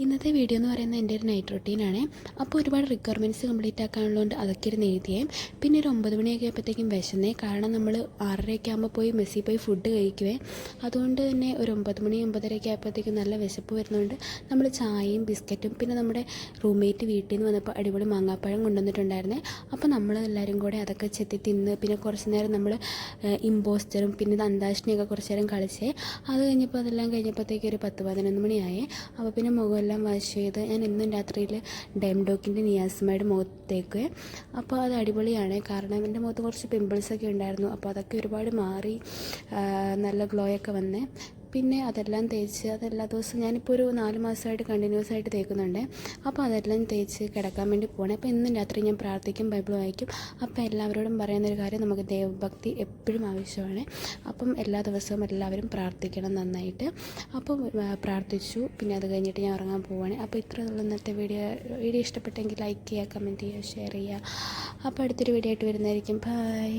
ഇന്നത്തെ വീഡിയോ എന്ന് പറയുന്നത് എൻ്റെ ഒരു നൈറ്റ് റൊട്ടീനാണ്. അപ്പോൾ ഒരുപാട് റിക്വയർമെൻറ്റ്സ് കംപ്ലീറ്റ് ആക്കാനുള്ളതുകൊണ്ട് അതൊക്കെ ഇരുന്ന് എഴുതിയേ. പിന്നെ ഒരു 9 മണിയൊക്കെ ആയപ്പോഴത്തേക്കും വിശന്നേ. കാരണം നമ്മൾ 6:30 ആകുമ്പോൾ പോയി മെസ്സിൽ പോയി ഫുഡ് കഴിക്കുവേ. അതുകൊണ്ട് തന്നെ ഒരു 9 മണി 9:30 ആയപ്പോഴത്തേക്കും നല്ല വിശപ്പ് വരുന്നതുകൊണ്ട് നമ്മൾ ചായയും ബിസ്ക്കറ്റും പിന്നെ നമ്മുടെ റൂംമേറ്റ് വീട്ടിൽ നിന്ന് വന്നപ്പോൾ അടിപൊളി മാങ്ങാപ്പഴം കൊണ്ടുവന്നിട്ടുണ്ടായിരുന്നേ. അപ്പോൾ നമ്മൾ എല്ലാവരും കൂടെ അതൊക്കെ ചെത്തി തിന്ന് പിന്നെ കുറച്ച് നേരം നമ്മൾ ഇമ്പോസ്റ്ററും പിന്നെ അന്താക്ഷരിയൊക്കെ കുറച്ച് നേരം കളിച്ചേ. അത് കഴിഞ്ഞപ്പോൾ അതെല്ലാം കഴിഞ്ഞപ്പോഴത്തേക്ക് ഒരു 10-11 മണിയായേ. അപ്പോൾ പിന്നെ മുഖമെല്ലാം വാഷ് ചെയ്ത് ഞാൻ ഇന്നും രാത്രിയിൽ ഡെംഡോക്കിൻ്റെ നിയാസിമൈഡ് മുഖത്ത് തേക്കുവേ. അപ്പോൾ അത് അടിപൊളിയാണ്. കാരണം എൻ്റെ മുഖത്ത് കുറച്ച് പിമ്പിൾസൊക്കെ ഉണ്ടായിരുന്നു. അപ്പോൾ അതൊക്കെ ഒരുപാട് മാറി നല്ല ഗ്ലോയൊക്കെ വന്നേ. പിന്നെ അതെല്ലാം തേച്ച് അതെല്ലാ ദിവസവും ഞാനിപ്പോൾ ഒരു 4 മാസമായിട്ട് കണ്ടിന്യൂസ് ആയിട്ട് തേക്കുന്നുണ്ട്. അപ്പോൾ അതെല്ലാം തേച്ച് കിടക്കാൻ വേണ്ടി പോകണേ. അപ്പോൾ ഇന്നും രാത്രി ഞാൻ പ്രാർത്ഥിക്കും, ബൈബിൾ വായിക്കും. അപ്പോൾ എല്ലാവരോടും പറയുന്നൊരു കാര്യം, നമുക്ക് ദൈവഭക്തി എപ്പോഴും ആവശ്യമാണ്. അപ്പം എല്ലാ ദിവസവും എല്ലാവരും പ്രാർത്ഥിക്കണം നന്നായിട്ട്. അപ്പം പ്രാർത്ഥിച്ചു. പിന്നെ അത് കഴിഞ്ഞിട്ട് ഞാൻ ഉറങ്ങാൻ പോവുകയാണ്. അപ്പോൾ ഇത്രയുള്ള ഇന്നത്തെ വീഡിയോ ഇഷ്ടപ്പെട്ടെങ്കിൽ ലൈക്ക് ചെയ്യുക, കമൻറ്റ് ചെയ്യുക, ഷെയർ ചെയ്യുക. അപ്പോൾ അടുത്തൊരു വീഡിയോ ആയിട്ട് വരുന്നതായിരിക്കും. ബൈ.